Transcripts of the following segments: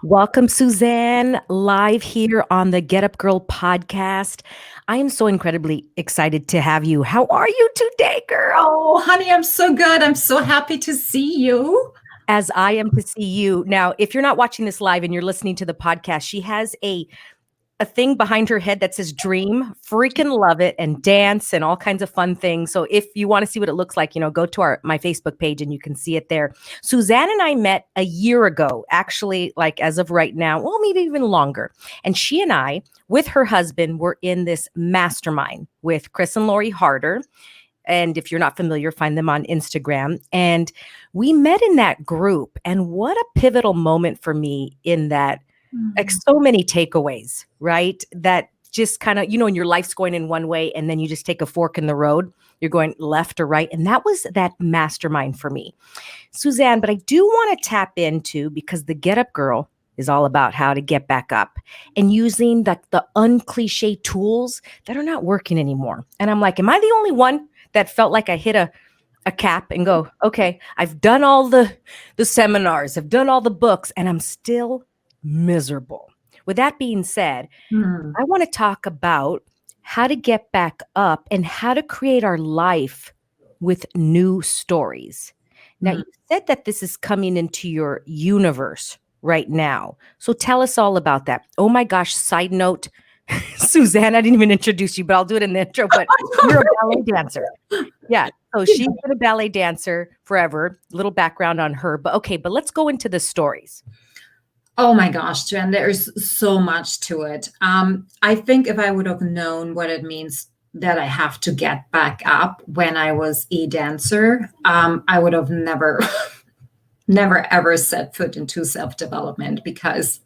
Welcome, Susanne, live here on the Get Up Girl podcast. I am so incredibly excited to have you. How are you today, girl? Oh, honey, I'm so good. I'm so happy to see you. As I am to see you. Now, if you're not watching this live and you're listening to the podcast, she has a thing behind her head that says dream, freaking love it, and dance and all kinds of fun things. So if you want to see what it looks like, go to my Facebook page and you can see it there. Susanne and I met a year ago, actually, like as of right now, well, maybe even longer. And she and I, with her husband, were in this mastermind with Chris and Lori Harder. And if you're not familiar, find them on Instagram. And we met in that group. And what a pivotal moment for me in that, like so many takeaways, right? That just kind of, when your life's going in one way and then you just take a fork in the road, you're going left or right. And that was that mastermind for me, Susanne. But I do want to tap into, because the Get Up Girl is all about how to get back up and using the uncliche tools that are not working anymore. And I'm like, am I the only one that felt like I hit a cap and go, okay, I've done all the seminars, I've done all the books, and I'm still miserable. With that being said, I want to talk about how to get back up and how to create our life with new stories. Now, you said that this is coming into your universe right now. So tell us all about that. Oh my gosh, side note, Susanne, I didn't even introduce you, but I'll do it in the intro, but you're a ballet dancer. Yeah. So she's been a ballet dancer forever. Little background on her, but let's go into the stories. Oh my gosh, Jen, there's so much to it. I think if I would have known what it means that I have to get back up when I was a dancer, I would have never, never ever set foot into self-development, because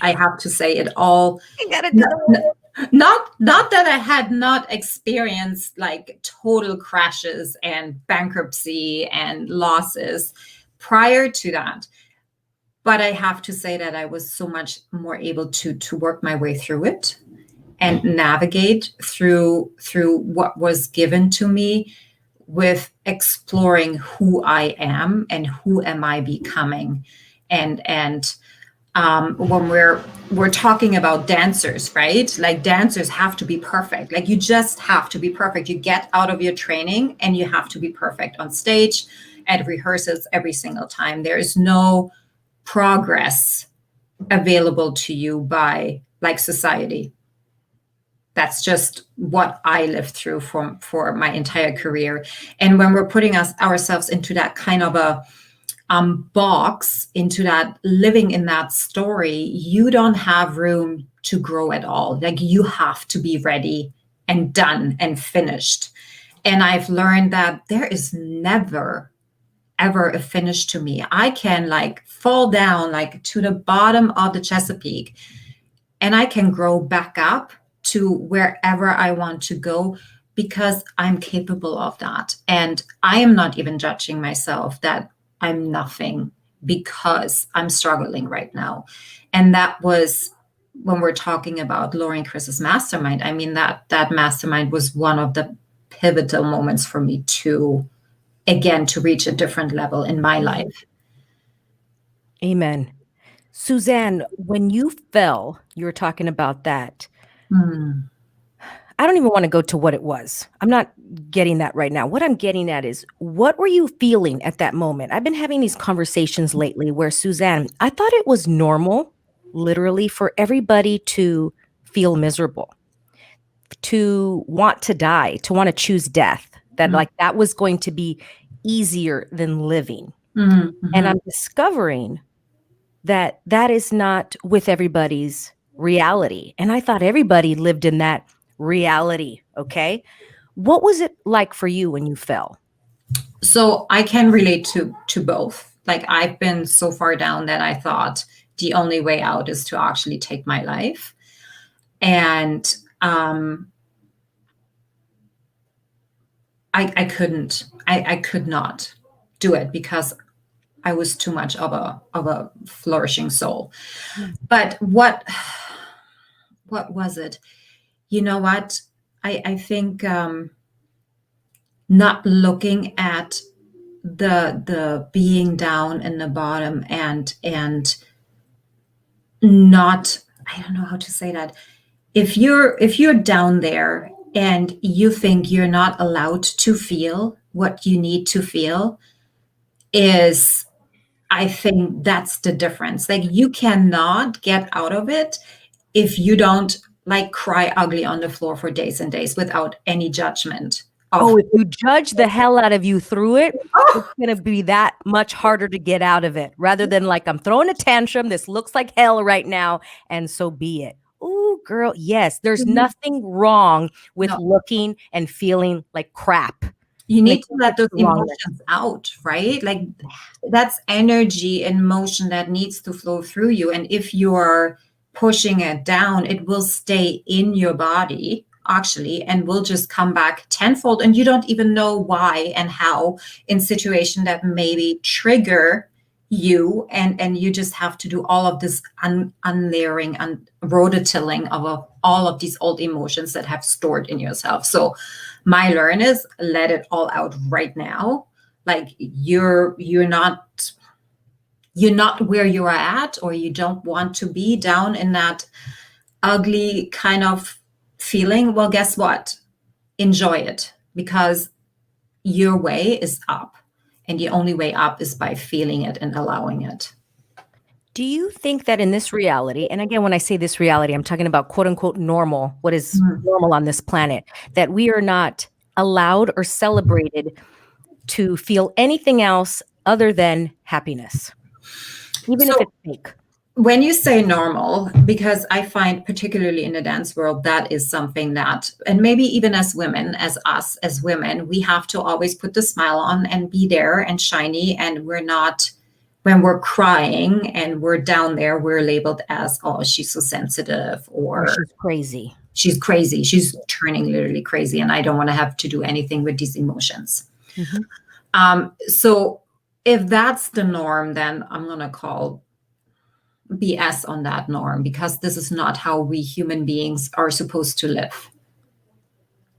I have to say it all. You gotta do Not that I had not experienced like total crashes and bankruptcy and losses prior to that. But I have to say that I was so much more able to work my way through it and navigate through what was given to me, with exploring who I am and who am I becoming. And when we're talking about dancers, right? Like, dancers have to be perfect. Like, you just have to be perfect. You get out of your training and you have to be perfect on stage, at rehearsals, every single time. There is no progress available to you by like society. That's just what I lived through for my entire career. And when we're putting ourselves into that kind of a box, into that living in that story, you don't have room to grow at all. Like, you have to be ready and done and finished. And I've learned that there is never ever a finish to me. I can like fall down like to the bottom of the Chesapeake, and I can grow back up to wherever I want to go, because I'm capable of that. And I am not even judging myself that I'm nothing because I'm struggling right now. And that was when we're talking about Lori and Chris's mastermind. I mean, that mastermind was one of the pivotal moments for me to, again, to reach a different level in my life. Amen. Susanne, when you fell, you were talking about that. I don't even want to go to what it was. I'm not getting that right now. What I'm getting at is, what were you feeling at that moment? I've been having these conversations lately where, Susanne, I thought it was normal, literally, for everybody to feel miserable, to want to die, to want to choose death, that like that was going to be easier than living. And I'm discovering that that is not with everybody's reality. And I thought everybody lived in that reality. Okay. What was it like for you when you fell? So I can relate to both. Like, I've been so far down that I thought the only way out is to actually take my life. And I couldn't. I could not do it, because I was too much of a flourishing soul. But what was it? You know what? I think not looking at the being down in the bottom and not, I don't know how to say that. If you're down there and you think you're not allowed to feel what you need to feel, is, I think that's the difference. Like, you cannot get out of it if you don't like cry ugly on the floor for days and days without any judgment of, Oh, if you judge the hell out of you through it, it's oh, going to be that much harder to get out of it rather than like, I'm throwing a tantrum. This looks like hell right now. And so be it. Ooh, girl. Yes. There's nothing wrong with no, looking and feeling like crap. you Like, need to let what's those wrong with emotions out, right? Like, that's energy and motion that needs to flow through you. And if you're pushing it down, it will stay in your body actually and will just come back tenfold. And you don't even know why and how, in situation that maybe trigger you, and you just have to do all of this unlayering and rototilling of all of these old emotions that have stored in yourself. So my learn is, let it all out right now. Like, you're not where you are at, or you don't want to be down in that ugly kind of feeling. Well, guess what? Enjoy it, because your way is up, and the only way up is by feeling it and allowing it. Do you think that in this reality, and again, when I say this reality, I'm talking about quote unquote normal, what is Mm. normal on this planet, that we are not allowed or celebrated to feel anything else other than happiness, even if So it's fake? when you say normal, because I find particularly in the dance world, that is something that, and maybe even as women, as us as women, we have to always put the smile on and be there and shiny. And we're not, when we're crying and we're down there, we're labeled as, oh, she's so sensitive, Or or she's crazy. she's crazy. She's turning literally crazy. And I don't want to have to do anything with these emotions. Mhm. So if that's the norm, then I'm going to call BS on that norm, because this is not how we human beings are supposed to live.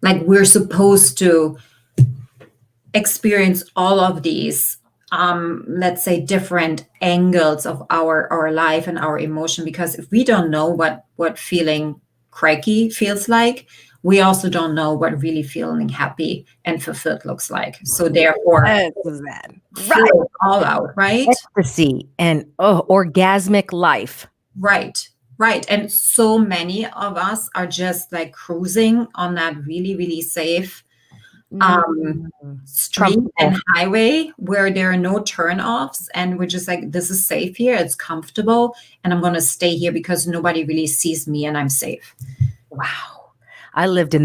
Like, we're supposed to experience all of these, let's say, different angles of our life and our emotion, because if we don't know what feeling crikey feels like, we also don't know what really feeling happy and fulfilled looks like. So therefore, That. Right. feel it all out, right? Ecstasy and orgasmic life. Right, right. And so many of us are just like cruising on that really, really safe Mm. street and Comfortable. highway where there are no turnoffs. And we're just like, this is safe here, it's comfortable, and I'm going to stay here because nobody really sees me and I'm safe. Wow. I lived on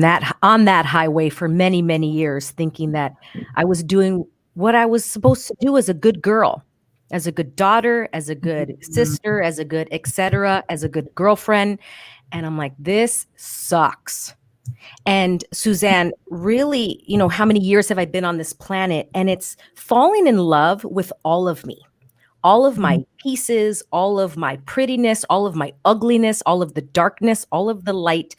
that highway for many, many years, thinking that I was doing what I was supposed to do as a good girl, as a good daughter, as a good Mhm. sister, as a good et cetera, as a good girlfriend. And I'm like, this sucks. And Susanne, really, how many years have I been on this planet? And it's falling in love with all of me, all of my pieces, all of my prettiness, all of my ugliness, all of the darkness, all of the light,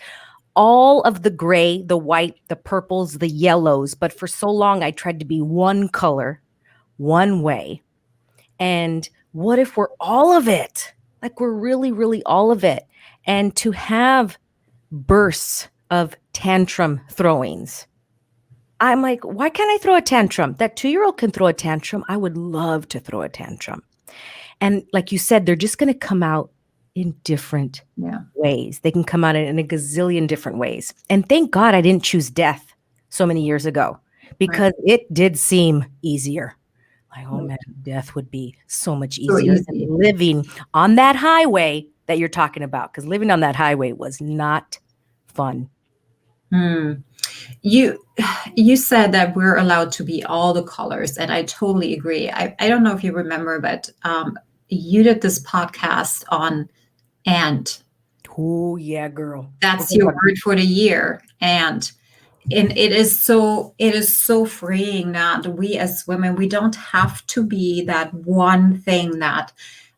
all of the gray, the white, the purples, the yellows. But for so long, I tried to be one color, one way. And what if we're all of it? Like, we're really, really all of it. And to have bursts of tantrum throwings. I'm like, why can't I throw a tantrum? That 2-year-old can throw a tantrum. I would love to throw a tantrum. And like you said, they're just going to come out in different Yeah. ways. They can come out in a gazillion different ways. And thank God I didn't choose death so many years ago, because it did seem easier. Like, oh man, death would be so much So easier than easy. living on that highway that you're talking about. Because living on that highway was not fun. Hmm. You said that we're allowed to be all the colors, and I totally agree. I don't know if you remember, but you did this podcast on and. Oh yeah, girl. That's your word for the year. And it is so freeing that we as women, we don't have to be that one thing that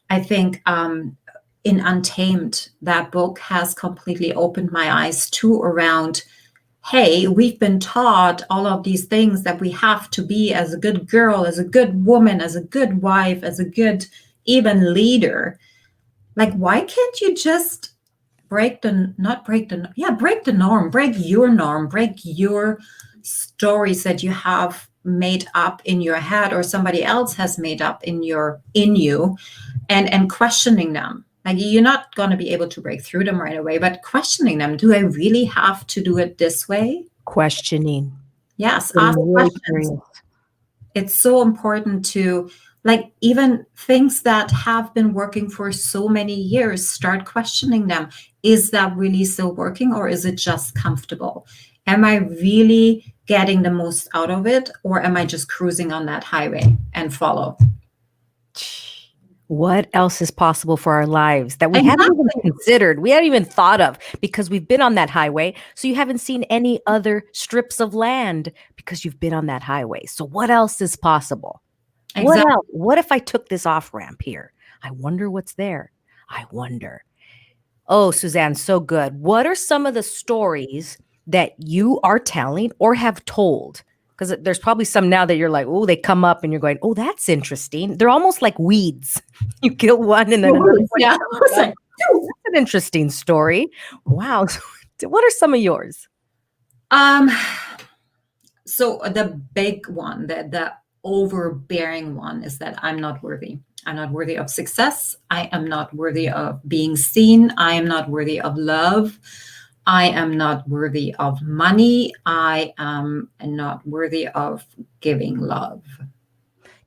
I think, in Untamed, that book has completely opened my eyes to, around, hey, we've been taught all of these things that we have to be as a good girl, as a good woman, as a good wife, as a good even leader. Like, why can't you just break the norm, break your norm, break your stories that you have made up in your head or somebody else has made up in you, and questioning them. Like, you're not going to be able to break through them right away, but questioning them. Do I really have to do it this way? Questioning. Yes, ask Getting really questions. curious. It's so important to, like, even things that have been working for so many years, start questioning them. Is that really still working, or is it just comfortable? Am I really getting the most out of it, or am I just cruising on that highway and follow? What else is possible for our lives that we haven't Exactly. even considered, we haven't even thought of, because we've been on that highway. So you haven't seen any other strips of land because you've been on that highway. So what else is possible? What Exactly. else? What if I took this off ramp here? I wonder what's there. I wonder. Oh, Susanne, so good. What are some of the stories that you are telling or have told? Because there's probably some now that you're like, oh, they come up and you're going, oh, that's interesting. They're almost like weeds. You kill one and then another one. Yeah. That's an interesting story. Wow. What are some of yours? So the big one, the overbearing one, is that I'm not worthy. I'm not worthy of success. I am not worthy of being seen. I am not worthy of love. I am not worthy of money. I am not worthy of giving love.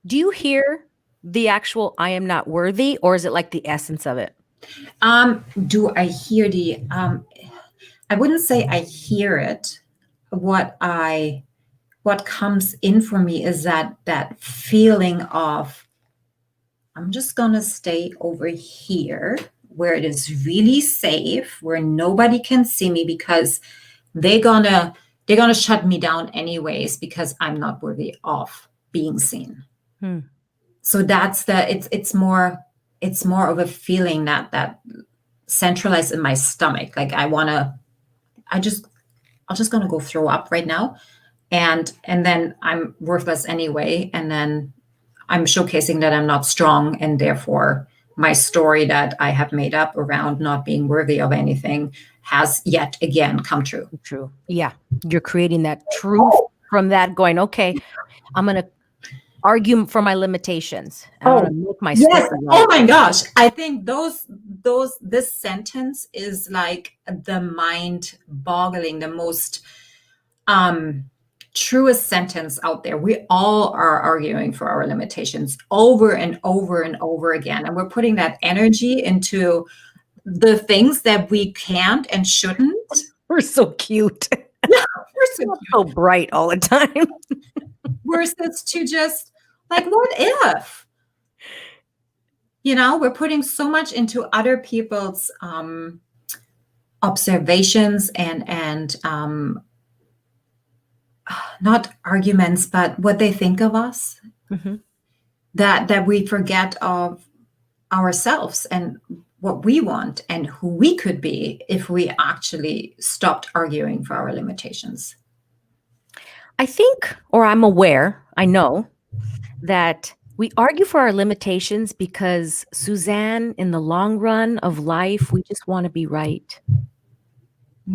Do you hear the actual I am not worthy, or is it like the essence of it? Do I hear the I wouldn't say I hear it. What comes in for me is that feeling of, I'm just gonna stay over here where it is really safe, where nobody can see me, because they're gonna shut me down anyways, because I'm not worthy of being seen. So that's it's more of a feeling that centralized in my stomach. Like, I'm just gonna go throw up right now, and then I'm worthless anyway, and then I'm showcasing that I'm not strong, and therefore my story that I have made up around not being worthy of anything has yet again come true. True. Yeah. You're creating that truth from that, going, okay, I'm going to argue for my limitations. And I'm going to make my story Yes. right. Oh my gosh. I think this sentence is like the mind boggling, the most truest sentence out there. We all are arguing for our limitations over and over and over again. And we're putting that energy into the things that we can't and shouldn't. We're so cute. Yeah, we're so Not so bright all the time. versus to just, like, what if? We're putting so much into other people's observations and not arguments, but what they think of us, that we forget of ourselves and what we want and who we could be if we actually stopped arguing for our limitations. I think, or I'm aware, I know that we argue for our limitations because, Susanne, in the long run of life, we just want to be right.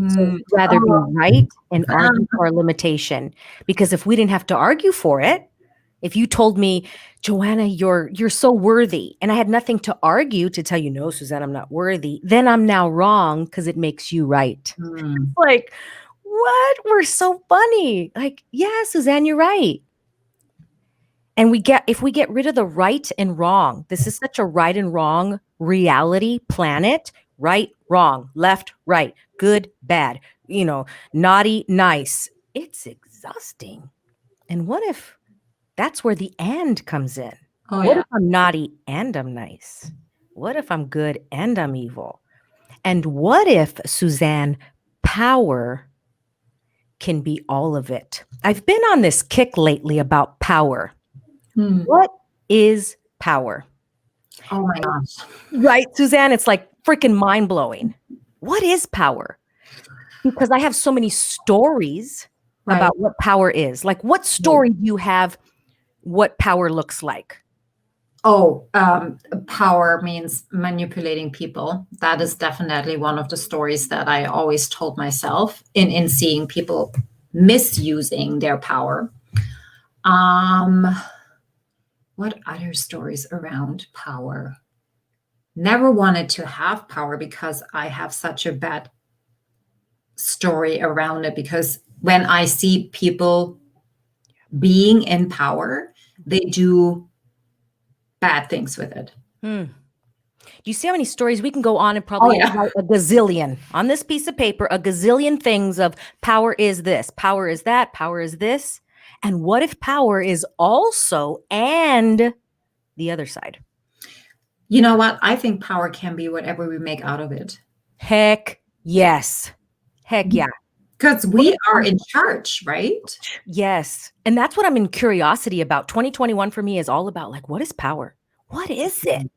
So we'd rather be right and argue for our limitation, because if we didn't have to argue for it, if you told me, Joanna, you're so worthy, and I had nothing to argue to tell you, no, Susanne, I'm not worthy, then I'm now wrong because it makes you right. Like, what? We're so funny. Like, yeah, Susanne, you're right. And if we get rid of the right and wrong, this is such a right and wrong reality planet. Right, wrong, left, right, good, bad, naughty, nice. It's exhausting. And what if that's where the and comes in? What if I'm naughty and I'm nice? What if I'm good and I'm evil? And what if, Susanne, power can be all of it? I've been on this kick lately about power. What is power? Oh my gosh. Right, Susanne? It's like freaking mind-blowing. What is power? Because I have so many stories about what power is. Like, what story do you have what power looks like? Oh, power means manipulating people. That is definitely one of the stories that I always told myself in seeing people misusing their power. Um, what other stories around power? Never wanted to have power because I have such a bad story around it. Because when I see people being in power, they do bad things with it. Do you see how many stories we can go on and Oh, probably yeah. write a gazillion on this piece of paper, a gazillion things of power is this, power is that, power is this. And what if power is also and the other side? You know what? I think power can be whatever we make out of it. Heck yes. Heck yeah. Because we are in charge, right? Yes. And that's what I'm in curiosity about. 2021 for me is all about like, what is power? What is it?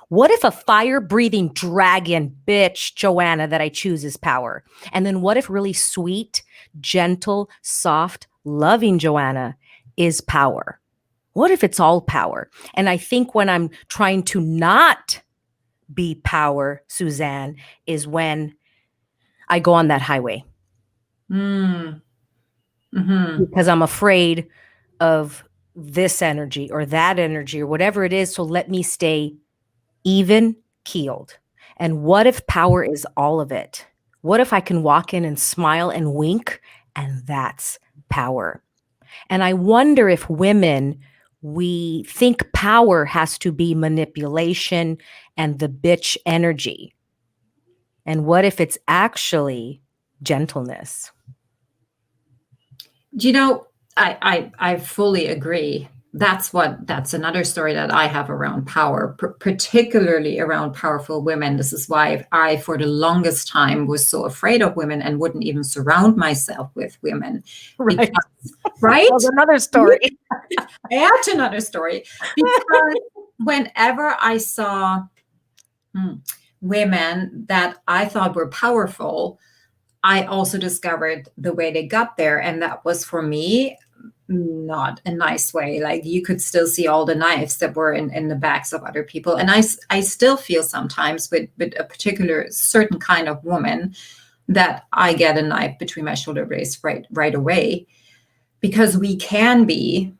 What if a fire breathing dragon bitch, Joanna, that I choose is power? And then what if really sweet, gentle, soft, loving Joanna is power? What if it's all power? And I think when I'm trying to not be power, Susanne, is when I go on that highway. Mm. Mm-hmm. Because I'm afraid of this energy or that energy or whatever it is. So let me stay even keeled. And what if power is all of it? What if I can walk in and smile and wink and that's power? And I wonder if women, we think power has to be manipulation and the bitch energy. And what if it's actually gentleness? You know, I fully agree. That's another story that I have around power, particularly around powerful women. This is why I, for the longest time, was so afraid of women and wouldn't even surround myself with women. Right. Because, right? That's another story. That's another story. Because whenever I saw women that I thought were powerful, I also discovered the way they got there. And that was, for me, not a nice way. Like, you could still see all the knives that were in the backs of other people. And I still feel sometimes with a particular certain kind of woman that I get a knife between my shoulder blades right away, because we can be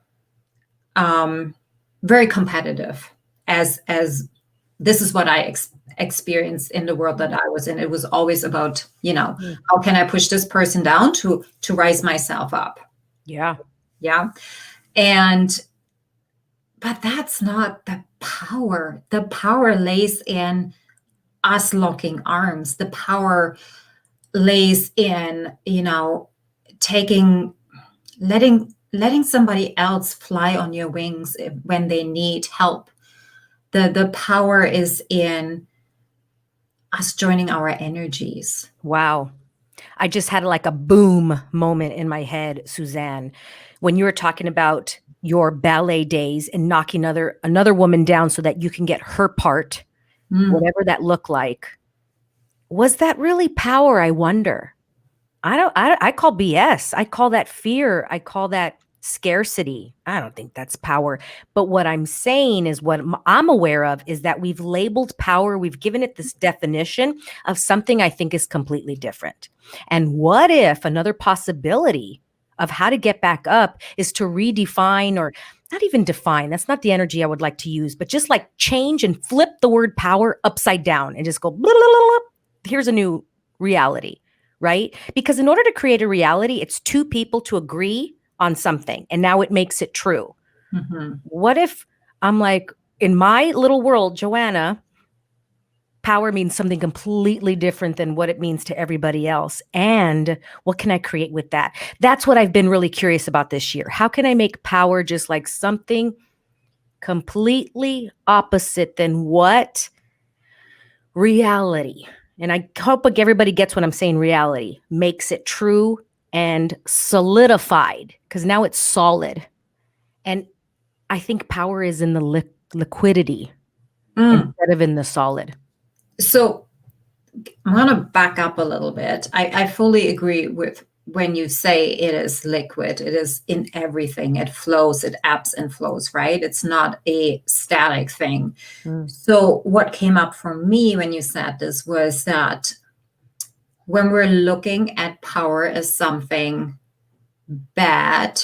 very competitive as this is what I experienced in the world that I was in. It was always about, how can I push this person down to rise myself up? Yeah. Yeah. But that's not the power. The power lays in us locking arms. The power lays in, letting somebody else fly on your wings when they need help. The power is in us joining our energies. Wow. I just had like a boom moment in my head, Susanne, when you were talking about your ballet days and knocking another woman down so that you can get her part, whatever that looked like. Was that really power? I wonder. I call BS. I call that fear. I call that scarcity. I don't think that's power. But what I'm saying is, what I'm aware of is that we've labeled power, we've given it this definition of something I think is completely different. And what if another possibility of how to get back up is to redefine, or not even define, that's not the energy I would like to use, but just like change and flip the word power upside down and just go, blah, blah, blah, blah. Here's a new reality. Right? Because in order to create a reality, it's two people to agree on something, and now it makes it true. Mm-hmm. What if I'm like, in my little world, Joanna, power means something completely different than what it means to everybody else. And what can I create with that? That's what I've been really curious about this year. How can I make power just like something completely opposite than what reality? And I hope like everybody gets what I'm saying. Reality makes it true and solidified, because now it's solid. And I think power is in the liquidity instead of in the solid. So I want to back up a little bit. I fully agree with when you say it is liquid, it is in everything. It flows, it ebbs and flows, right? It's not a static thing. So what came up for me when you said this was that when we're looking at power as something bad,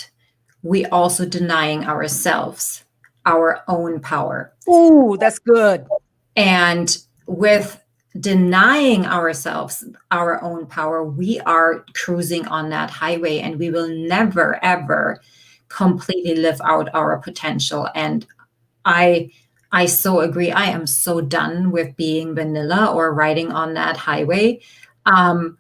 we also denying ourselves our own power. Ooh, that's good. And with denying ourselves our own power, we are cruising on that highway, and we will never, ever completely live out our potential. And I so agree. I am so done with being vanilla or riding on that highway. And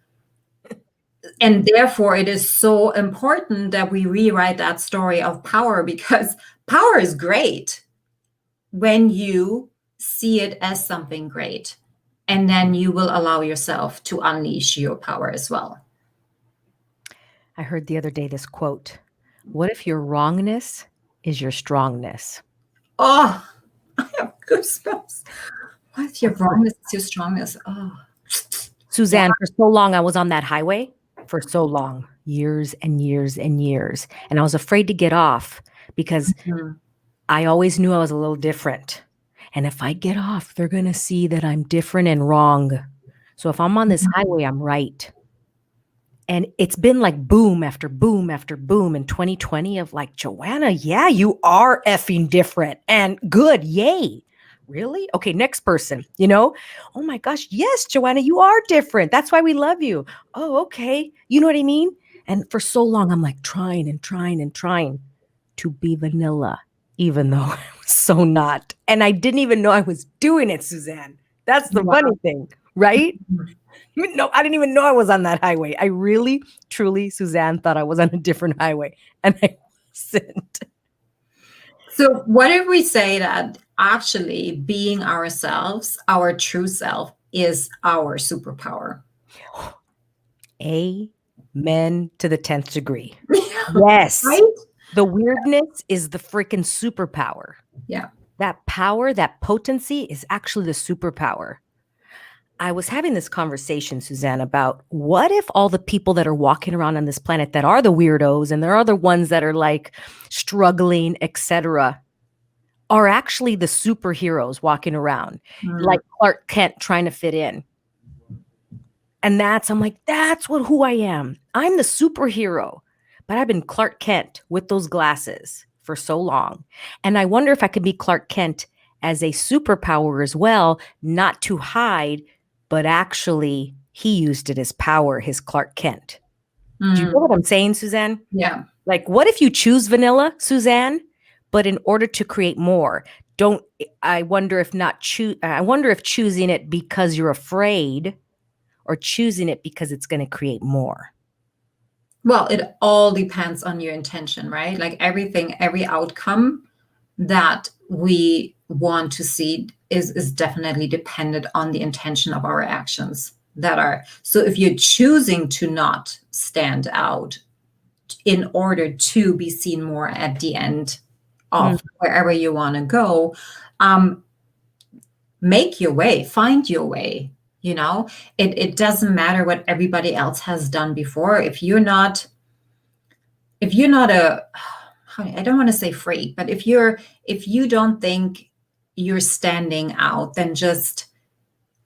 therefore, it is so important that we rewrite that story of power, because power is great when you see it as something great. And then you will allow yourself to unleash your power as well. I heard the other day this quote: "What if your wrongness is your strongness?" Oh, I have goosebumps. What if your wrongness is your strongness? Oh. Susanne, for so long, I was on that highway for so long, years and years and years. And I was afraid to get off because I always knew I was a little different. And if I get off, they're going to see that I'm different and wrong. So if I'm on this highway, I'm right. And it's been like boom after boom after boom in 2020 of like, Joanna, yeah, you are effing different and good. Yay. Really? Okay, next person, oh my gosh, yes, Joanna, you are different. That's why we love you. Oh, okay. You know what I mean? And for so long, I'm like trying and trying and trying to be vanilla, even though I was so not. And I didn't even know I was doing it, Susanne. That's the funny thing, right? No, I didn't even know I was on that highway. I really, truly, Susanne, thought I was on a different highway, and I wasn't. So what if we say that actually being ourselves, our true self, is our superpower? Amen to the 10th degree. Yes. Right? The weirdness is the freaking superpower. Yeah. That power, that potency is actually the superpower. I was having this conversation, Susanne, about what if all the people that are walking around on this planet that are the weirdos, and there are the ones that are like struggling, etc., are actually the superheroes walking around, like Clark Kent trying to fit in. And I'm like, that's who I am. I'm the superhero. But I've been Clark Kent with those glasses for so long. And I wonder if I could be Clark Kent as a superpower as well, not to hide, but actually he used it as power, his Clark Kent. Do you know what I'm saying, Susanne? Yeah. Like, what if you choose vanilla, Susanne, but in order to create more, I wonder if choosing it because you're afraid or choosing it because it's going to create more. Well, it all depends on your intention, right? Like every outcome that we want to see is definitely dependent on the intention of our actions so if you're choosing to not stand out in order to be seen more at the end of wherever you want to go, make your way, find your way. It doesn't matter what everybody else has done before. If you're not I don't want to say freak, but if you don't think you're standing out, then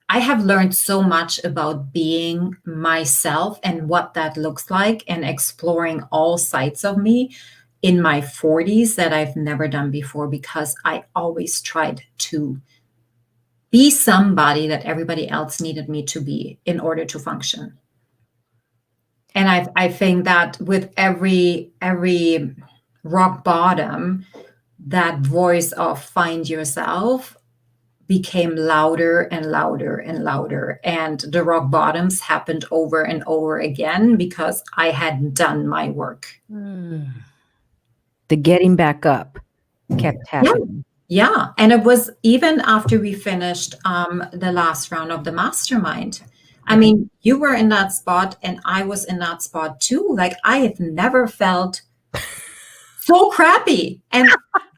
I have learned so much about being myself and what that looks like, and exploring all sides of me in my 40s that I've never done before, because I always tried to be somebody that everybody else needed me to be in order to function. And I think that with every rock bottom, that voice of find yourself became louder and louder and louder. And the rock bottoms happened over and over again because I hadn't done my work. The getting back up kept happening. Yeah. And it was even after we finished the last round of the mastermind. I mean, you were in that spot and I was in that spot too. Like, I have never felt so crappy, and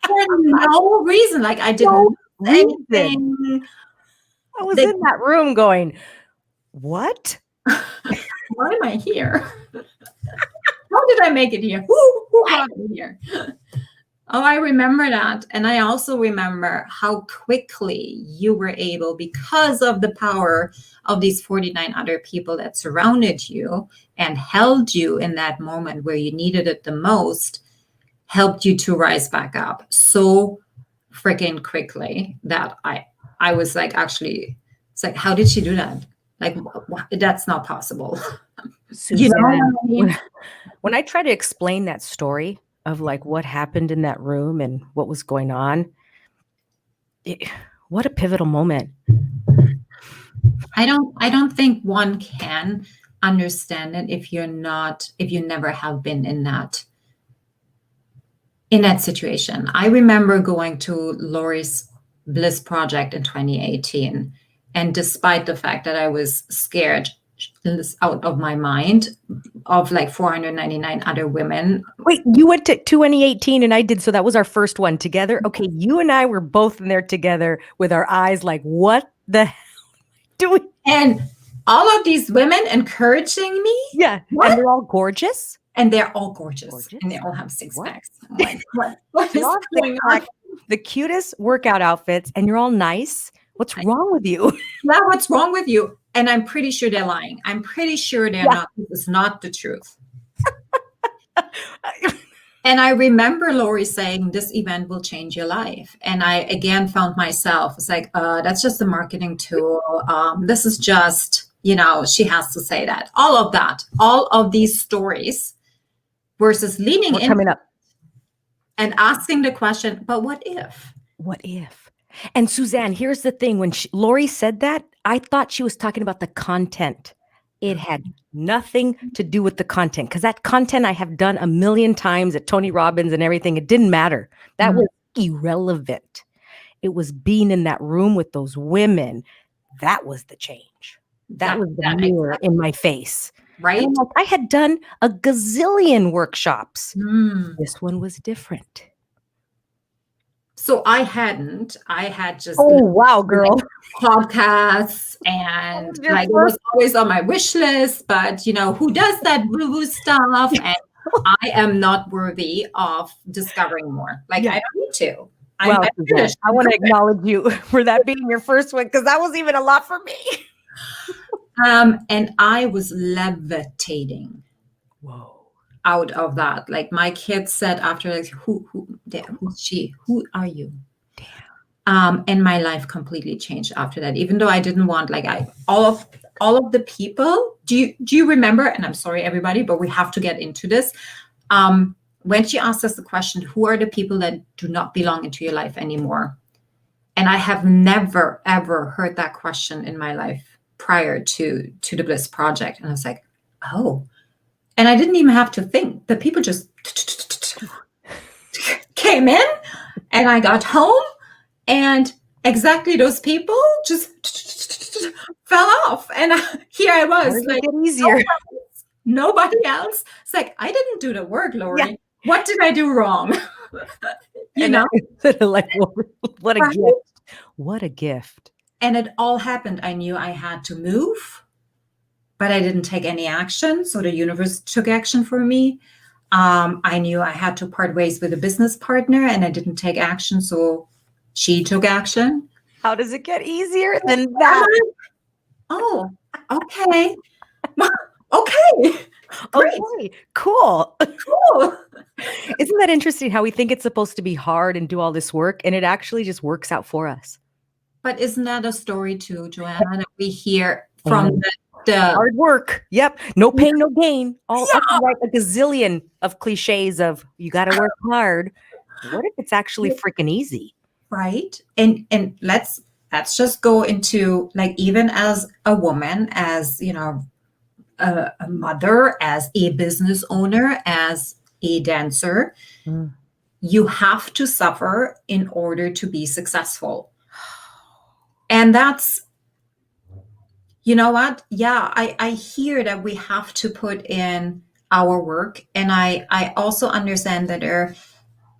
for no reason. Like, I didn't do anything. I was in that room going, what? Why am I here? How did I make it here? Who brought me here? Oh, I remember that. And I also remember how quickly you were able, because of the power of these 49 other people that surrounded you and held you in that moment where you needed it the most, helped you to rise back up so freaking quickly that I was like, actually, it's like, how did she do that? Like, that's not possible. Suzanne, what I mean? When I try to explain that story of like what happened in that room and what was going on, what a pivotal moment. I don't think one can understand it if you never have been in that situation. I remember going to Lori's Bliss Project in 2018, and despite the fact that I was scared out of my mind of like 499 other women. Wait, you went to 2018 and I did, so that was our first one together. Okay, you and I were both in there together with our eyes like, what the hell do we? And all of these women encouraging me. Yeah, what? And they're all gorgeous. And they're all gorgeous. And they all have six packs. I'm like, what is going on? The cutest workout outfits, and you're all nice. What's wrong with you? Yeah, what's wrong with you? And I'm pretty sure they're lying. I'm pretty sure they're not. This is not the truth. And I remember Lori saying, this event will change your life. And I, again, found myself, it's like, that's just a marketing tool. This is just, she has to say that. All of that, all of these stories versus leaning in coming up and asking the question, but what if? What if? And Suzanne, here's the thing. When Lori said that, I thought she was talking about the content. It had nothing to do with the content, because that content I have done a million times at Tony Robbins and everything. It didn't matter. That was irrelevant. It was being in that room with those women. That was the change. That was the mirror in my face. Right? Like, I had done a gazillion workshops. This one was different. So I had just wow, girl, podcasts, and like it was always on my wish list, but who does that woo-woo stuff? And I am not worthy of discovering more. Like, I don't need to. Well, I want to acknowledge you for that being your first one, because that was even a lot for me. And I was levitating. Whoa. Out of that, like my kids said after, like, who's she? Who are you? Damn. And my life completely changed after that. Even though I didn't want, like, all of the people. Do you remember? And I'm sorry, everybody, but we have to get into this. When she asked us the question, who are the people that do not belong into your life anymore? And I have never ever heard that question in my life prior to the Bliss Project, and I was like, oh. And I didn't even have to think. The people just came in, and I got home, and exactly those people just fell off. And here I was, like, get easier. Nobody else. It's like, I didn't do the work, Lori. Yeah. What did I do wrong? Like, what a gift. What a gift. And it all happened. I knew I had to move, but I didn't take any action. So the universe took action for me. I knew I had to part ways with a business partner, and I didn't take action. So she took action. How does it get easier than that? Oh, okay. Okay. Great. Okay. Cool. Isn't that interesting how we think it's supposed to be hard and do all this work, and it actually just works out for us? But isn't that a story too, Joanna, that we hear from the hard work? Yep. No pain, no gain. All like a gazillion of cliches of you got to work hard. What if it's actually freaking easy? Right. And let's just go into, like, even as a woman, as a mother, as a business owner, as a dancer, you have to suffer in order to be successful. And that's, you know what? Yeah, I hear that we have to put in our work. And I also understand that there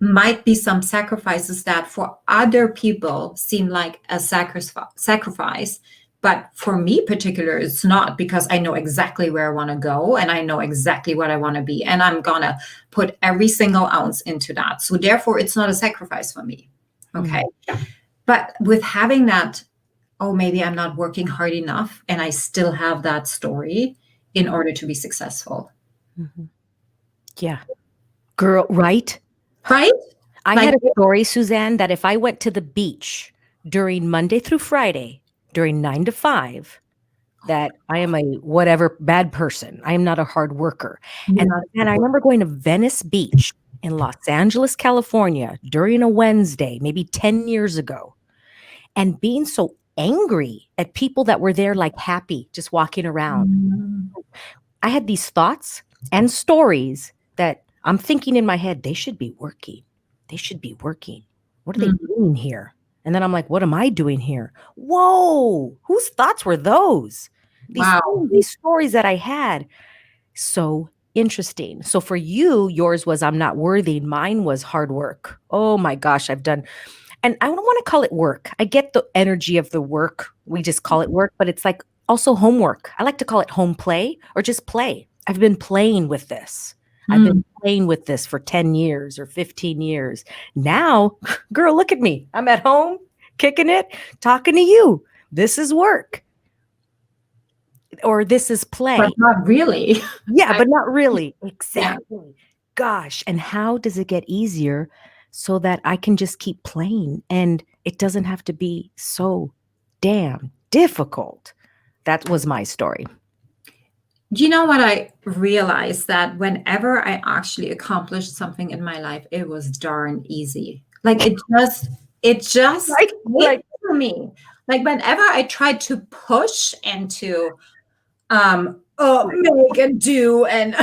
might be some sacrifices that for other people seem like a sacrifice. But for me particular, it's not, because I know exactly where I want to go and I know exactly what I want to be. And I'm going to put every single ounce into that. So therefore, it's not a sacrifice for me. Okay. But with having that, oh, maybe I'm not working hard enough, and I still have that story in order to be successful. Yeah. Girl, right? Right? I had a story, Susanne, that if I went to the beach during Monday through Friday, during 9 to 5, that I am a whatever bad person. I am not a hard worker. And I remember going to Venice Beach in Los Angeles, California during a Wednesday, maybe 10 years ago, and being so angry at people that were there, like happy, just walking around. I had these thoughts and stories that I'm thinking in my head, they should be working. They should be working. What are they doing here? And then I'm like, what am I doing here? Whoa, whose thoughts were those? These stories that I had. So interesting. So for you, yours was I'm not worthy. Mine was hard work. Oh my gosh, I've done. And I don't want to call it work. I get the energy of the work. We just call it work, but it's like also homework. I like to call it home play or just play. I've been playing with this. I've been playing with this for 10 years or 15 years. Now, girl, look at me. I'm at home, kicking it, talking to you. This is work. Or this is play. But not really. Yeah, but not really. Exactly. Yeah. Gosh. And how does it get easier so that I can just keep playing and it doesn't have to be so damn difficult? That was my story. Do you know what I realized? That whenever I actually accomplished something in my life, it was darn easy. Like it just like for me. Like whenever I tried to push and to make and do and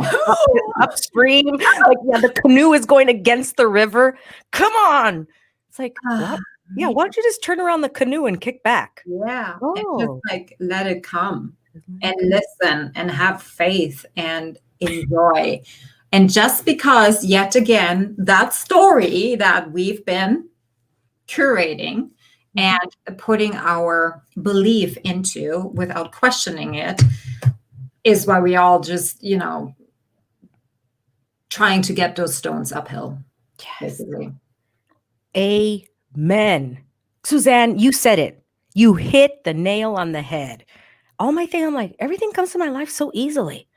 upstream, like the canoe is going against the river. Come on. It's like, what? Yeah, why don't you just turn around the canoe and kick back? Yeah. And just like let it come and listen and have faith and enjoy. And just because, yet again, that story that we've been curating and putting our belief into without questioning it is why we all just, trying to get those stones uphill. Yes. Amen. Susanne, you said it. You hit the nail on the head. All my thing, I'm like, everything comes to my life so easily.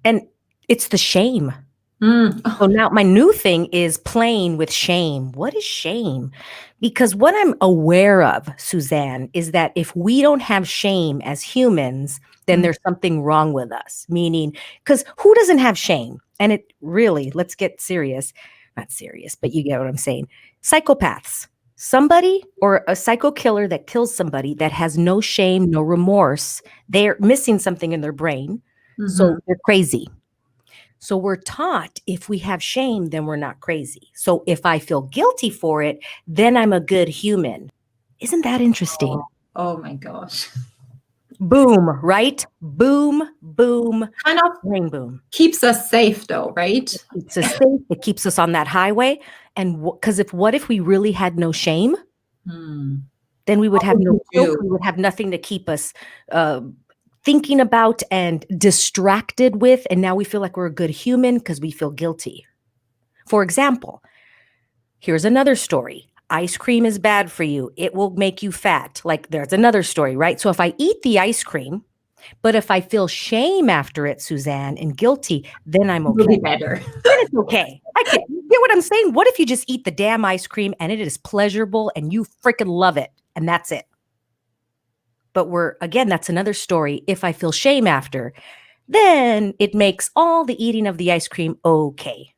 And it's the shame. So now my new thing is playing with shame. What is shame? Because what I'm aware of, Susanne, is that if we don't have shame as humans, then there's something wrong with us. Meaning, because who doesn't have shame? And it really, let's get serious. Not serious, but you get what I'm saying. Psychopaths. Somebody or a psycho killer that kills somebody that has no shame, no remorse, they're missing something in their brain. So they're crazy. So we're taught if we have shame, then we're not crazy. So if I feel guilty for it, then I'm a good human. Isn't that interesting? Oh my gosh. Boom, right? Boom, boom. Kind of brain boom. Keeps us safe though, right? It keeps us safe. It keeps us on that highway. And because what if we really had no shame? Then we would have no guilt. We would have nothing to keep us thinking about and distracted with. And now we feel like we're a good human because we feel guilty. For example, here's another story. Ice cream is bad for you. It will make you fat. Like there's another story, right? So if I eat the ice cream, but if I feel shame after it, Susanne, and guilty, then I'm okay. It'll be better. Then it's okay. I get what I'm saying? What if you just eat the damn ice cream and it is pleasurable and you freaking love it and that's it? But that's another story. If I feel shame after, then it makes all the eating of the ice cream okay.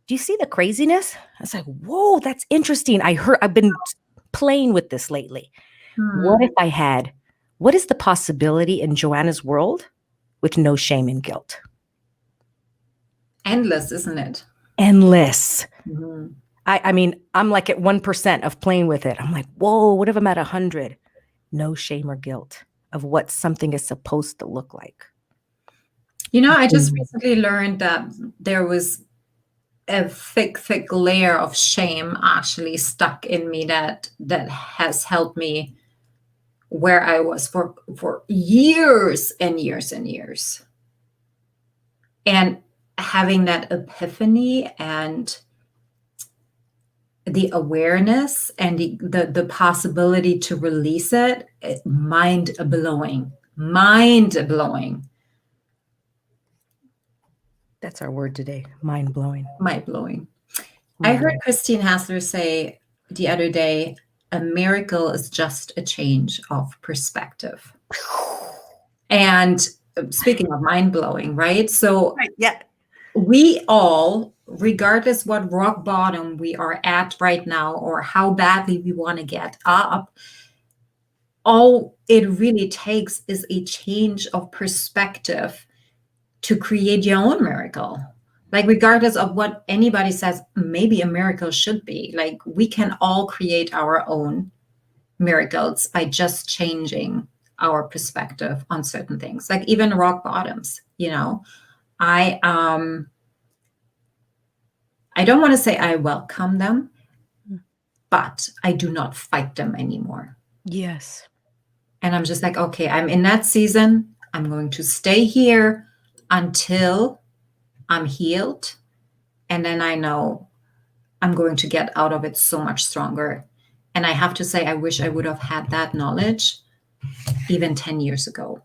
Do you see the craziness? I was like, whoa, that's interesting. I've been playing with this lately. What is the possibility in Joanna's world with no shame and guilt? Endless, isn't it? Endless. I mean, I'm like at 1% of playing with it. I'm like, whoa, what if I'm at 100? No shame or guilt of what something is supposed to look like. I just recently learned that there was a thick layer of shame actually stuck in me that has helped me where I was for years and years and years. And having that epiphany and the awareness and the possibility to release it, mind blowing. That's our word today. Mind blowing. Mind blowing. I heard Christine Hassler say the other day, a miracle is just a change of perspective. And speaking of mind blowing, right? So yeah, we all, regardless what rock bottom we are at right now or how badly we want to get up, all it really takes is a change of perspective to create your own miracle. Like, regardless of what anybody says, maybe a miracle should be, like, we can all create our own miracles by just changing our perspective on certain things, like even rock bottoms. I don't want to say I welcome them, but I do not fight them anymore. Yes. And I'm just like, okay, I'm in that season. I'm going to stay here until I'm healed. And then I know I'm going to get out of it so much stronger. And I have to say, I wish I would have had that knowledge even 10 years ago.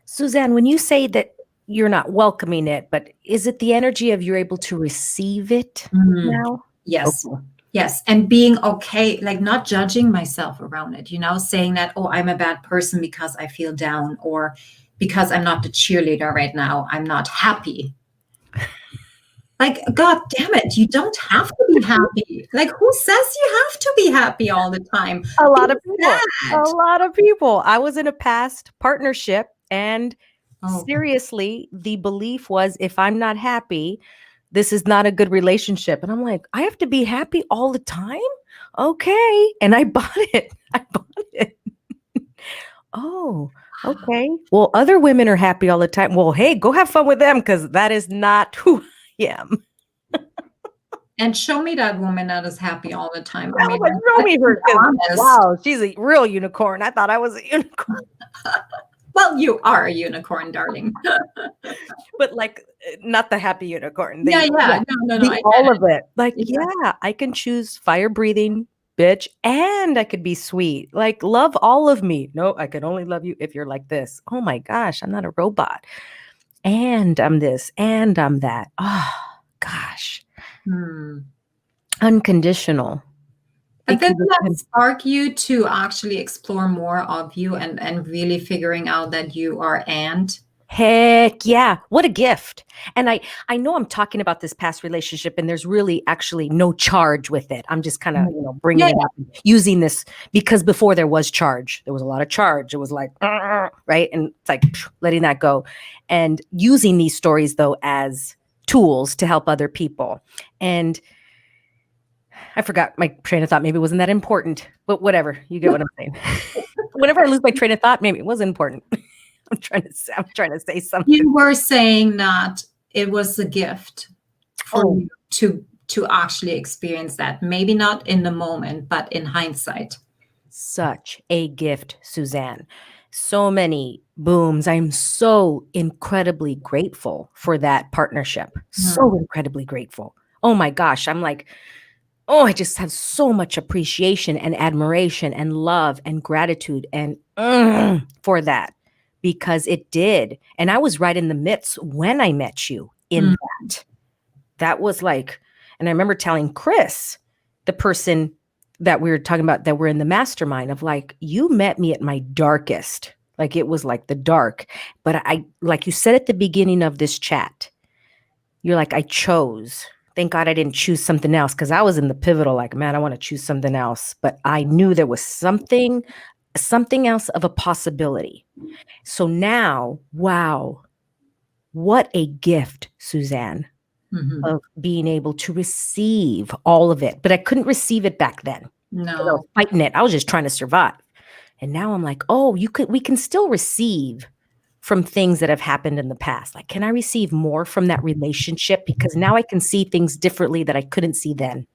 Susanne, when you say that you're not welcoming it, but is it the energy of you're able to receive it now? Yes. Okay. Yes. And being okay, like not judging myself around it, saying that, oh, I'm a bad person because I feel down, or because I'm not the cheerleader right now, I'm not happy. Like, God damn it, you don't have to be happy. Like, who says you have to be happy all the time? A lot of people. I was in a past partnership, and seriously, the belief was, if I'm not happy, this is not a good relationship. And I'm like, I have to be happy all the time? Okay. And I bought it. Oh, okay. Well, other women are happy all the time. Well, hey, go have fun with them, because that is not who I am. And show me that woman that is happy all the time. I mean, show me her. Wow, she's a real unicorn. I thought I was a unicorn. Well, you are a unicorn, darling. But like, not the happy unicorn. No, all of it. Like, yeah, I can choose fire breathing bitch, and I could be sweet. Like, love all of me. No, I can only love you if you're like this. Oh my gosh, I'm not a robot. And I'm this, and I'm that. Oh gosh. Unconditional. But did that spark you to actually explore more of you and really figuring out that you are Heck yeah. What a gift. And I know I'm talking about this past relationship, and there's really actually no charge with it. I'm just kind of, bringing it up, using this, because before there was charge. There was a lot of charge. It was like, right? And it's like letting that go, and using these stories, though, as tools to help other people. And I forgot my train of thought. Maybe it wasn't that important, but whatever. You get what I'm saying. Whenever I lose my train of thought, maybe it wasn't important. I'm trying to say something. You were saying that it was a gift for you to actually experience that. Maybe not in the moment, but in hindsight. Such a gift, Susanne. So many booms. I'm so incredibly grateful for that partnership. So incredibly grateful. Oh my gosh. I'm like, I just have so much appreciation and admiration and love and gratitude and for that, because it did. And I was right in the midst when I met you in that. That was like, and I remember telling Chris, the person that we were talking about, that we're in the mastermind, of like, you met me at my darkest. Like, it was like the dark. But I, like you said at the beginning of this chat, you're like, I chose. Thank God I didn't choose something else, because I was in the pivotal, like, man, I want to choose something else. But I knew there was something else of a possibility. So now, wow, what a gift, Susanne, of being able to receive all of it. But I couldn't receive it back then. No. I was fighting it. I was just trying to survive. And now I'm like, we can still receive from things that have happened in the past. Like, can I receive more from that relationship? Because now I can see things differently that I couldn't see then.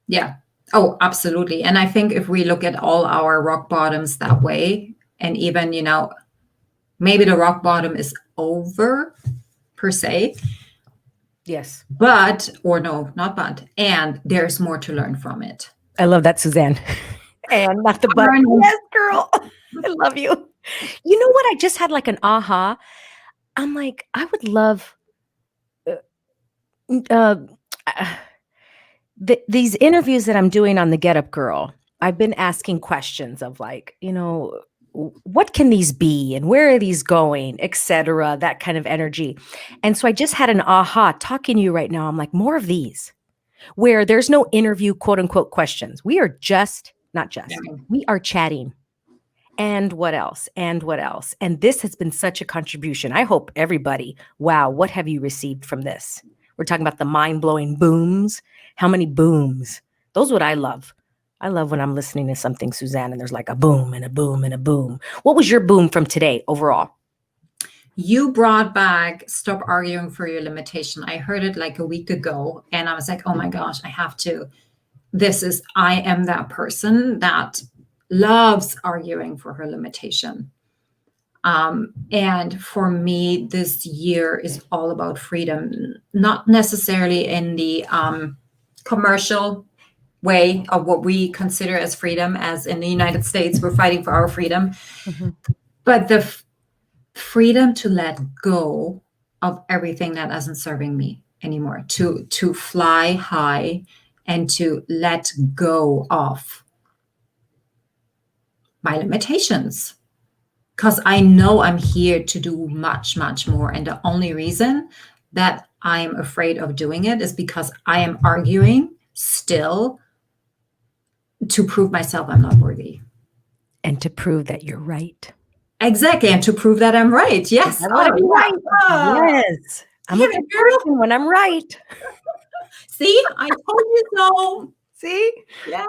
Yeah. Oh, absolutely. And I think if we look at all our rock bottoms that way, and even, maybe the rock bottom is over per se, Yes. or no, not but, and there's more to learn from it. I love that, Susanne. And not the but. Yes, girl. I love you. You know what? I just had like an aha. I'm like, I would love uh, these interviews that I'm doing on the Get Up Girl. I've been asking questions of like, what can these be and where are these going, etc. That kind of energy. And so I just had an aha talking to you right now. I'm like, more of these where there's no interview, quote unquote, questions. We are we are chatting. And what else? And what else? And this has been such a contribution. I hope everybody, wow, what have you received from this? We're talking about the mind-blowing booms. How many booms? Those are what I love. I love when I'm listening to something, Susanne, and there's like a boom and a boom and a boom. What was your boom from today overall? You brought back stop arguing for your limitation. I heard it like a week ago and I was like, oh my gosh, I have to. I am that person that loves arguing for her limitation. And for me, this year is all about freedom, not necessarily in the commercial way of what we consider as freedom, as in the United States, we're fighting for our freedom, but the freedom to let go of everything that isn't serving me anymore, to fly high and to let go of my limitations. Because I know I'm here to do much, much more. And the only reason that I'm afraid of doing it is because I am arguing still to prove myself I'm not worthy. And to prove that you're right. Exactly. And to prove that I'm right. Yes. I want to be right. Yes. I'm a good person when I'm right. See, I told you so. See? Yeah.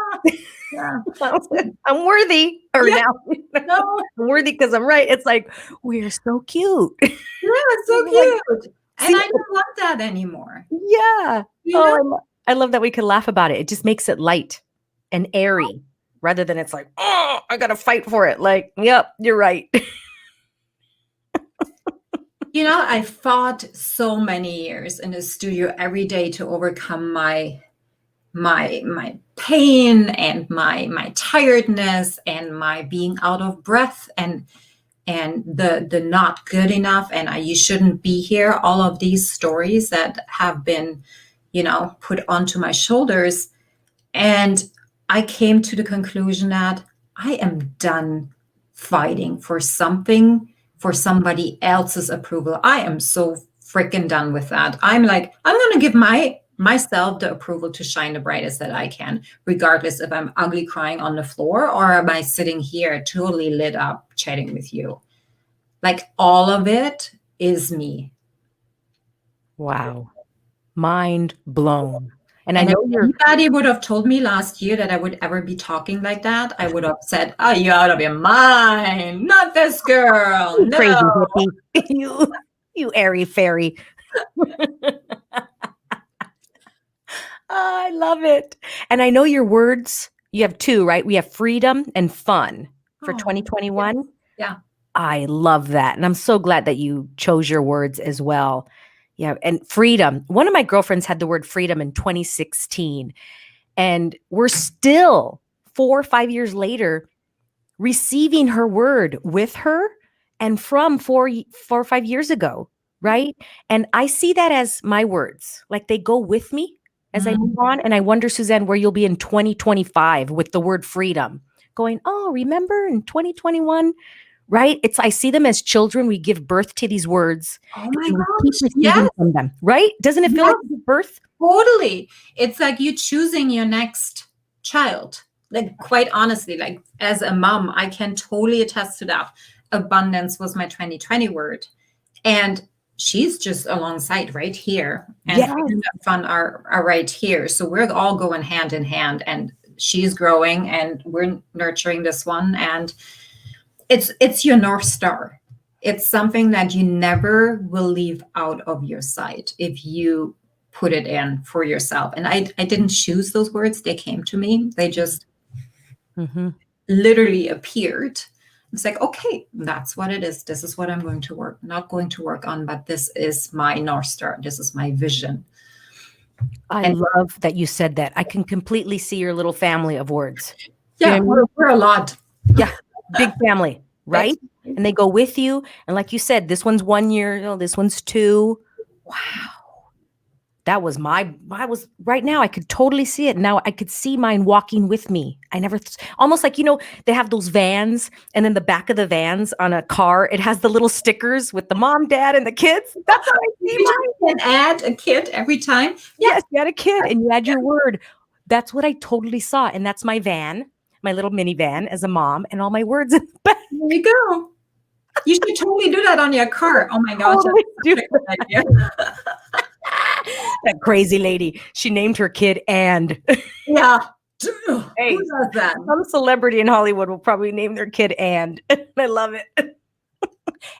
I'm worthy. Or yeah. now I'm worthy because I'm right. It's like, we're so cute. Yeah, it's so cute. And I don't want that anymore. Yeah. I love that we can laugh about it. It just makes it light and airy rather than it's like, oh, I got to fight for it. Like, yep, you're right. I fought so many years in the studio every day to overcome my pain and my tiredness and my being out of breath and the not good enough and you shouldn't be here. All of these stories that have been, put onto my shoulders. And I came to the conclusion that I am done fighting for something, for somebody else's approval. I am so freaking done with that. I'm like, I'm going to give myself the approval to shine the brightest that I can, regardless if I'm ugly crying on the floor or am I sitting here totally lit up chatting with you. Like all of it is me. Wow. Mind blown. And I if know anybody would have told me last year that I would ever be talking like that, I would have said, oh, you're out of your mind. Not this girl. No. Crazy hippie. You airy fairy. I love it. And I know your words, you have two, right? We have freedom and fun for 2021. Yeah. I love that. And I'm so glad that you chose your words as well. Yeah. And freedom. One of my girlfriends had the word freedom in 2016. And we're still 4 or 5 years later receiving her word with her and from 4 or 5 years ago. Right. And I see that as my words, like they go with me as I move on. And I wonder, Susanne, where you'll be in 2025 with the word freedom going, oh, remember in 2021? Right? I see them as children. We give birth to these words. Oh my gosh. Yes. From them, right? Doesn't it feel like birth? Totally. It's like you choosing your next child. Like quite honestly, like as a mom, I can totally attest to that. Abundance was my 2020 word. And she's just alongside right here. And fun are right here. So we're all going hand in hand and she's growing and we're nurturing this one. And it's your North Star. It's something that you never will leave out of your sight if you put it in for yourself. And I didn't choose those words. They came to me. They just literally appeared. It's like, okay, that's what it is. This is what I'm not going to work on, but this is my North Star. This is my vision. I love that you said that. I can completely see your little family of words. Yeah, you know what I mean? We're a lot. Yeah, big family, right? And they go with you. And like you said, this one's 1 year, this one's 2. Wow. That was right now. I could totally see it. Now I could see mine walking with me. Almost like, they have those vans, and then the back of the vans on a car, it has the little stickers with the mom, dad, and the kids. That's how I see mine. And add a kid every time. Yes, you add a kid and you add your word. That's what I totally saw. And that's my van, my little minivan as a mom, and all my words in the back. There you go. You should totally do that on your car. Oh my gosh. Totally do that. That crazy lady. She named her kid And. Yeah. Hey, who does that? Some celebrity in Hollywood will probably name their kid And. I love it.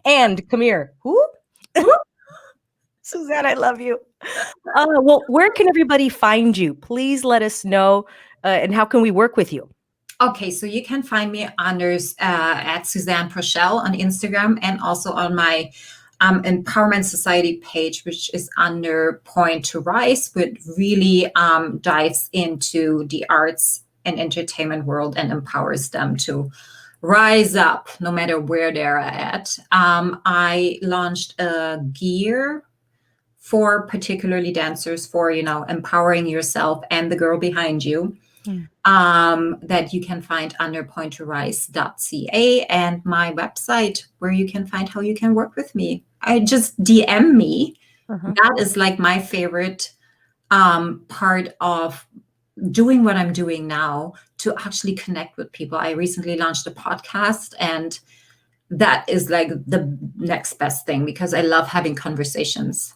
And, come here. Who? Susanne, I love you. Well, where can everybody find you? Please let us know. And how can we work with you? Okay, so you can find me under at Susanne Puershchel on Instagram, and also on my Empowerment Society page, which is under Point to Rise, which really dives into the arts and entertainment world and empowers them to rise up no matter where they're at. I launched a gear for particularly dancers for, empowering yourself and the girl behind you. That you can find under pointtorise.ca, and my website where you can find how you can work with me. I just DM me. That is like my favorite part of doing what I'm doing now, to actually connect with people. I recently launched a podcast, and that is like the next best thing, because I love having conversations.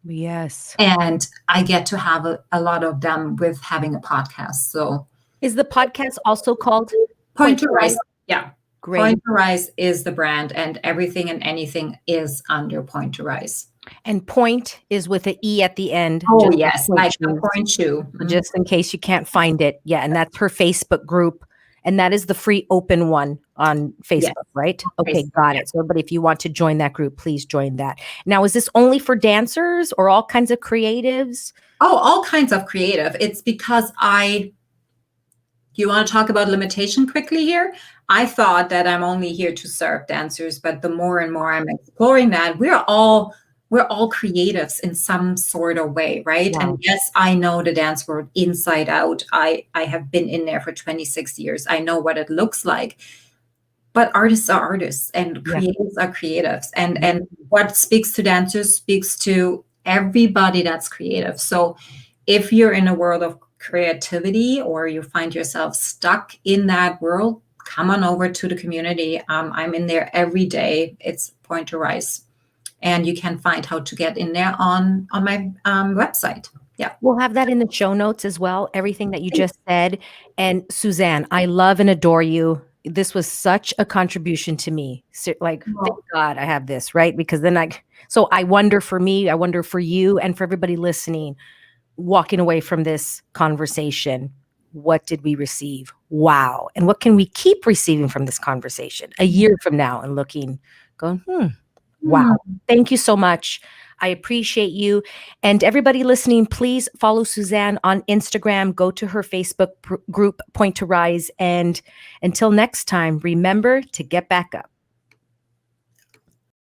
Yes. And I get to have a lot of them with having a podcast. So is the podcast also called Point to Rise? Yeah. Great. Point to Rise is the brand, and everything and anything is under Point to Rise. And point is with an E at the end. Oh, yes. Like a point shoe. Just in case you can't find it. Yeah. And that's her Facebook group. And that is the free open one on Facebook, right? Okay, got it. So everybody, if you want to join that group, please join that. Now, is this only for dancers or all kinds of creatives? Oh, all kinds of creative. It's because you want to talk about limitation quickly here? I thought that I'm only here to serve dancers, but the more and more I'm exploring that, we're all creatives in some sort of way, right? Wow. And yes, I know the dance world inside out. I have been in there for 26 years. I know what it looks like. But artists are artists, and creatives are creatives. And what speaks to dancers speaks to everybody that's creative. So if you're in a world of creativity, or you find yourself stuck in that world, come on over to the community. I'm in there every day. It's Point to Rise. And you can find how to get in there on my website. Yeah. We'll have that in the show notes as well, everything that you just said. And Susanne, I love and adore you. This was such a contribution to me. Thank God I have this, right? Because then I wonder for me, I wonder for you, and for everybody listening, walking away from this conversation, what did we receive? Wow. And what can we keep receiving from this conversation a year from now, and going, wow. Thank you so much. I appreciate you. And everybody listening, please follow Susanne on Instagram. Go to her Facebook group, Point to Rise. And until next time, remember to get back up.